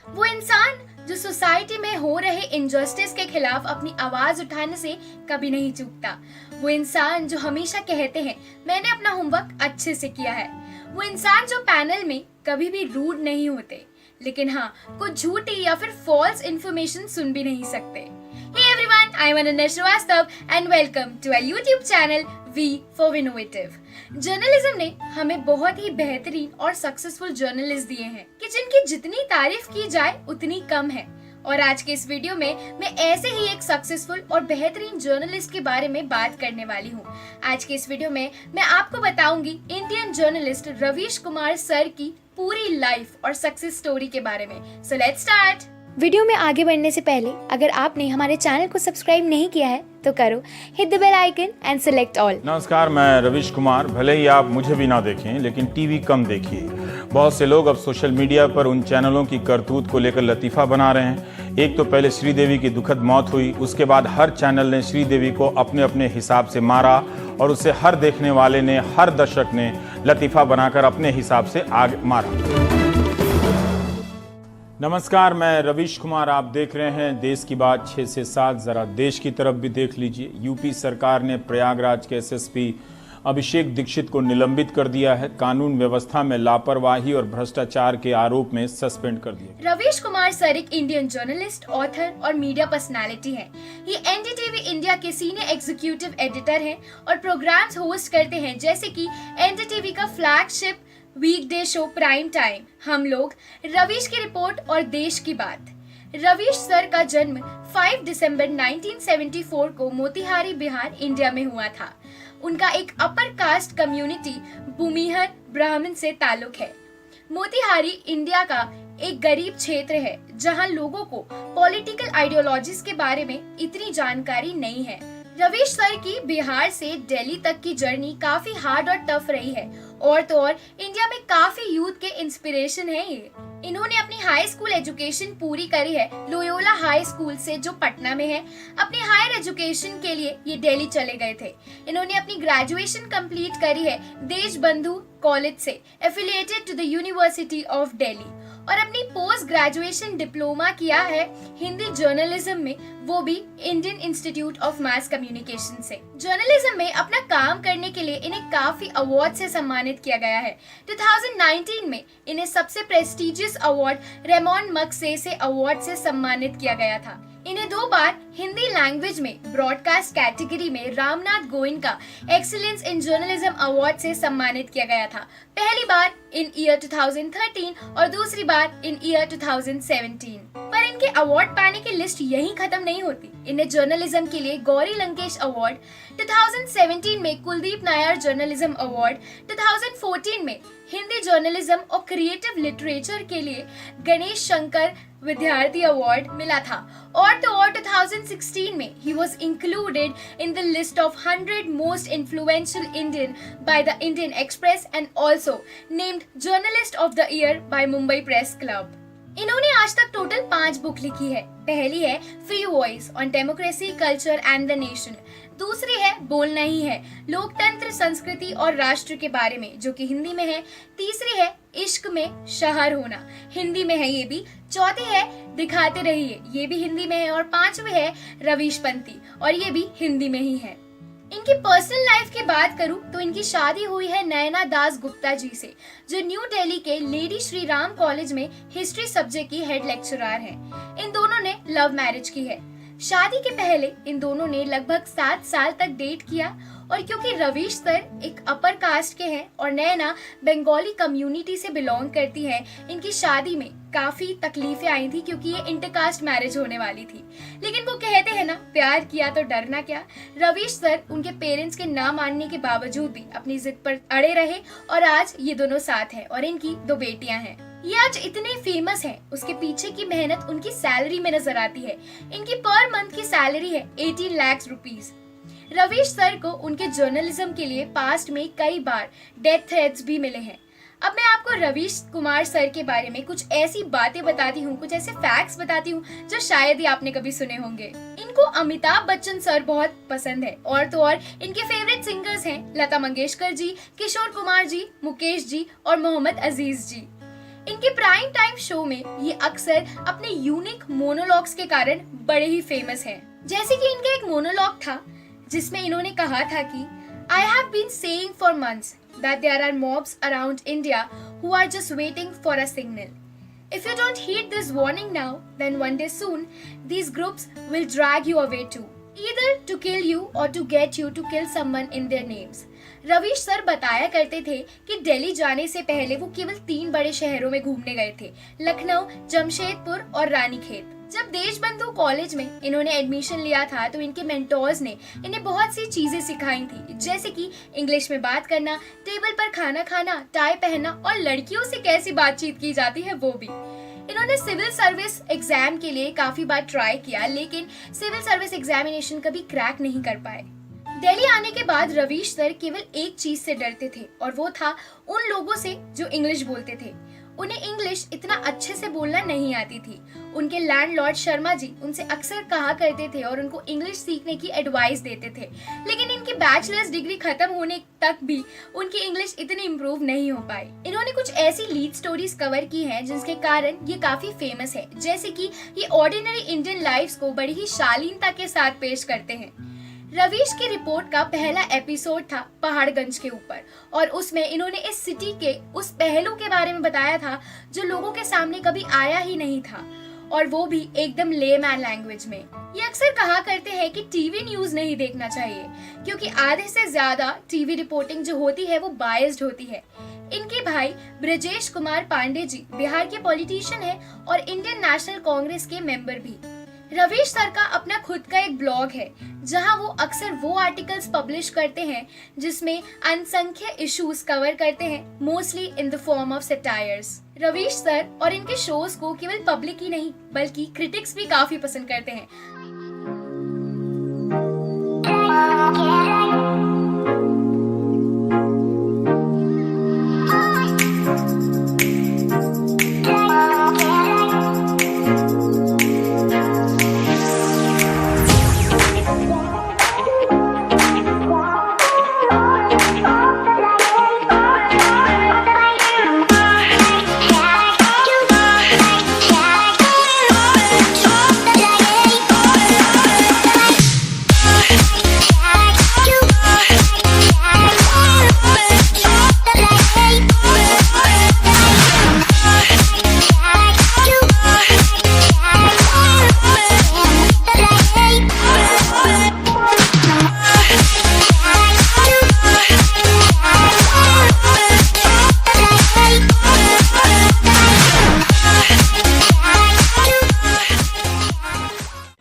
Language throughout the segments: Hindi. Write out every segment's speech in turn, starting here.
वो इंसान जो सोसाइटी में हो रहे इनजस्टिस के खिलाफ अपनी आवाज उठाने से कभी नहीं चूकता। वो इंसान जो हमेशा कहते हैं मैंने अपना होमवर्क अच्छे से किया है। वो इंसान जो पैनल में कभी भी रूड नहीं होते, लेकिन हाँ कुछ झूठी या फिर फॉल्स इंफॉर्मेशन सुन भी नहीं सकते। Hey everyone, I'm Ananya Shrivastava and welcome to our YouTube channel V for Innovative। Journalism ने हमें बहुत ही बेहतरीन और सक्सेसफुल जर्नलिस्ट दिए हैं कि जिनकी जितनी तारीफ की जाए उतनी कम है। और आज के इस वीडियो में मैं ऐसे ही एक सक्सेसफुल और बेहतरीन जर्नलिस्ट के बारे में बात करने वाली हूँ। आज के इस वीडियो में मैं आपको बताऊंगी Indian journalist Ravish Kumar sir की पूरी लाइफ और सक्सेस स्टोरी के बारे में। So let's start. वीडियो में आगे बढ़ने से पहले अगर आपने हमारे चैनल को सब्सक्राइब नहीं किया है तो करो, hit the bell icon and select all. नमस्कार, मैं रवीश कुमार। भले ही आप मुझे भी ना देखें, लेकिन टीवी कम देखिए। बहुत से लोग अब सोशल मीडिया पर उन चैनलों की करतूत को लेकर लतीफा बना रहे हैं। एक तो पहले श्रीदेवी की दुखद मौत हुई, उसके बाद हर चैनल ने श्रीदेवी को अपने अपने हिसाब से मारा और उसे हर देखने वाले ने, हर दर्शक ने लतीफा बनाकर अपने हिसाब से आगे मारा। नमस्कार, मैं रवीश कुमार। आप देख रहे हैं देश की बात 6 से 7। जरा देश की तरफ भी देख लीजिए। यूपी सरकार ने प्रयागराज के एसएसपी अभिषेक दीक्षित को निलंबित कर दिया है। कानून व्यवस्था में लापरवाही और भ्रष्टाचार के आरोप में सस्पेंड कर दिया। रवीश कुमार सर एक इंडियन जर्नलिस्ट, ऑथर और मीडिया पर्सनालिटी हैं। ये एनडीटीवी इंडिया के सीनियर एग्जीक्यूटिव एडिटर हैं और प्रोग्राम्स होस्ट करते हैं जैसे कि एनडीटीवी का फ्लैगशिप वीकडे शो प्राइम टाइम, हम लोग, रवीश की रिपोर्ट और देश की बात। रवीश सर का जन्म 5 दिसंबर 1974 को मोतिहारी, बिहार, इंडिया में हुआ था। उनका एक अपर कास्ट कम्युनिटी भूमिहर ब्राह्मण से ताल्लुक है। मोतिहारी इंडिया का एक गरीब क्षेत्र है जहां लोगों को पॉलिटिकल आइडियोलॉजीज के बारे में इतनी जानकारी नहीं है। रवीश सर की बिहार से दिल्ली तक की जर्नी काफी हार्ड और टफ रही है और तो और इंडिया में काफी यूथ के इंस्पिरेशन है ये। इन्होंने अपनी हाई स्कूल एजुकेशन पूरी करी है लोयोला हाई स्कूल से जो पटना में है। अपनी हायर एजुकेशन के लिए ये दिल्ली चले गए थे। इन्होंने अपनी ग्रेजुएशन कंप्लीट करी है देशबंधु कॉलेज से, affiliated to the university of Delhi, और अपनी पोस्ट ग्रेजुएशन डिप्लोमा किया है हिंदी जर्नलिज्म में, वो भी Indian institute of mass communication से। जर्नलिज्म में अपना काम करने के लिए इन्हें काफी अवार्ड से सम्मानित किया गया है। 2019 में इन्हें सबसे प्रेस्टिजियस अवार्ड रेमोन मगसेसे अवार्ड से सम्मानित किया गया था। इन्हें 2 बार हिंदी लैंग्वेज में ब्रॉडकास्ट कैटेगरी में Ramnath Goenka excellence in journalism award से सम्मानित किया गया था। पहली बार इन ईयर 2013 और दूसरी बार इन ईयर 2017। पर इनके अवार्ड पाने की लिस्ट यहीं खत्म नहीं होती। इन्हें जर्नलिज्म के लिए गौरी लंकेश अवार्ड, 2017 में कुलदीप नायर जर्नलिज्म अवार्ड, 2014 में हिंदी जर्नलिज्म और क्रिएटिव लिटरेचर के लिए गणेश शंकर विद्यार्थी अवार्ड मिला था। और तो और 2016 में he was included in the list of 100 most influential Indian by the Indian Express and also named Journalist of the Year by Mumbai Press Club। इन्होंने आज तक टोटल 5 बुक लिखी है। पहली है free voice on democracy, culture and the nation. दूसरी है बोलना ही है, लोकतंत्र, संस्कृति और राष्ट्र के बारे में, जो कि हिंदी में है। तीसरी है इश्क में शहर होना, हिंदी में है ये भी। चौथी है दिखाते रहिए, ये भी हिंदी में है। और 5वीं है रवीश पंथी, और ये भी हिंदी में ही है। इनकी पर्सनल लाइफ की बात करूं तो इनकी शादी हुई है नयना दास गुप्ता जी से, जो न्यू दिल्ली के लेडी श्री राम कॉलेज में हिस्ट्री सब्जेक्ट की हेड लेक्चरर हैं। इन दोनों ने लव मैरिज की है। शादी के पहले इन दोनों ने लगभग 7 साल तक डेट किया। और क्योंकि रवीश सर एक अपर कास्ट के हैं और नैना बंगाली कम्युनिटी से बिलोंग करती है, इनकी शादी में काफी तकलीफें आई थी क्योंकि ये इंटरकास्ट मैरिज होने वाली थी। लेकिन वो कहते हैं ना, प्यार किया तो डरना क्या। रवीश सर उनके पेरेंट्स के ना मानने के बावजूद भी अपनी जिद पर अड़े रहे और आज ये दोनों साथ हैं और इनकी 2 बेटियां हैं। ये आज इतने फेमस हैं, उसके पीछे की मेहनत उनकी सैलरी में नजर आती है। इनकी पर मंथ की सैलरी है 18 लाख रुपीज। रवीश सर को उनके जर्नलिज्म के लिए पास्ट में कई बार डेथ थ्रेट्स भी मिले हैं। अब मैं आपको रवीश कुमार सर के बारे में कुछ ऐसी बातें बताती हूँ, कुछ ऐसे फैक्ट्स बताती हूँ जो शायद ही आपने कभी सुने होंगे। इनको अमिताभ बच्चन सर बहुत पसंद है और तो और इनके फेवरेट सिंगर्स हैं लता मंगेशकर जी, किशोर कुमार जी, मुकेश जी और मोहम्मद अजीज जी। इनके प्राइम टाइम शो में ये अक्सर अपने यूनिक मोनोलॉग्स के कारण बड़े ही फेमस हैं। जैसे कि इनका एक मोनोलॉग था जिसमें इन्होंने कहा था कि I have been saying for months that there are mobs around India who are just waiting for a signal. If you don't heed this warning now, then one day soon, these groups will drag you away too. Either to kill you or to get you to kill someone in their names. Ravish sir बताया करते थे कि दिल्ली जाने से पहले वो केवल 3 बड़े शहरों में घूमने गए थे, लखनऊ, जमशेदपुर और रानीखेत। जब देशबंधु कॉलेज में इन्होंने एडमिशन लिया था तो इनके मेंटोर्स ने इन्हें बहुत सी चीजें सिखाई थी, जैसे कि इंग्लिश में बात करना, टेबल पर खाना खाना, टाई पहनना और लड़कियों से कैसी बातचीत की जाती है वो भी। इन्होंने सिविल सर्विस एग्जाम के लिए काफी बार ट्राई किया, लेकिन सिविल सर्विस एग्जामिनेशन कभी क्रैक नहीं कर पाए। दिल्ली आने के बाद रवीश सर केवल एक चीज से डरते थे और वो था उन लोगों से जो इंग्लिश बोलते थे। उन्हें इंग्लिश इतना अच्छे से बोलना नहीं आती थी। उनके लैंडलॉर्ड शर्मा जी उनसे अक्सर कहा करते थे और उनको इंग्लिश सीखने की एडवाइस देते थे, लेकिन इनकी बैचलर्स डिग्री खत्म होने तक भी उनकी इंग्लिश इतनी इम्प्रूव नहीं हो पाई। इन्होंने कुछ ऐसी लीड स्टोरीज कवर की हैं जिसके कारण ये काफी फेमस है, जैसे कि ये ऑर्डिनरी इंडियन लाइफ्स को बड़ी ही शालीनता के साथ पेश करते हैं। रवीश की रिपोर्ट का पहला एपिसोड था पहाड़गंज के ऊपर और उसमें इन्होंने इस सिटी के उस पहलू के बारे में बताया था जो लोगों के सामने कभी आया ही नहीं था, और वो भी एकदम लेमैन लैंग्वेज में। ये अक्सर कहा करते हैं कि टीवी न्यूज नहीं देखना चाहिए क्योंकि आधे से ज्यादा टीवी रिपोर्टिंग जो होती है वो बायस्ड होती है। इनके भाई ब्रजेश कुमार पांडे जी बिहार के पॉलिटिशियन है और इंडियन नेशनल कांग्रेस के मेंबर भी। रवीश सर का अपना खुद का एक ब्लॉग है जहां वो अक्सर वो आर्टिकल्स पब्लिश करते हैं जिसमें असंख्य इश्यूज कवर करते हैं, mostly in the form of satires. Ravish sir और इनके शोज को केवल पब्लिक ही नहीं बल्कि क्रिटिक्स भी काफी पसंद करते हैं।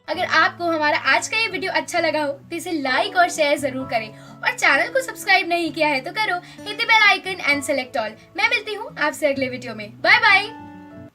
अगर आपको हमारा आज का ये वीडियो अच्छा लगा हो तो इसे लाइक और शेयर जरूर करें और चैनल को सब्सक्राइब नहीं किया है तो करो, hit the bell icon and select all. मैं मिलती हूँ आपसे अगले वीडियो में। Bye bye.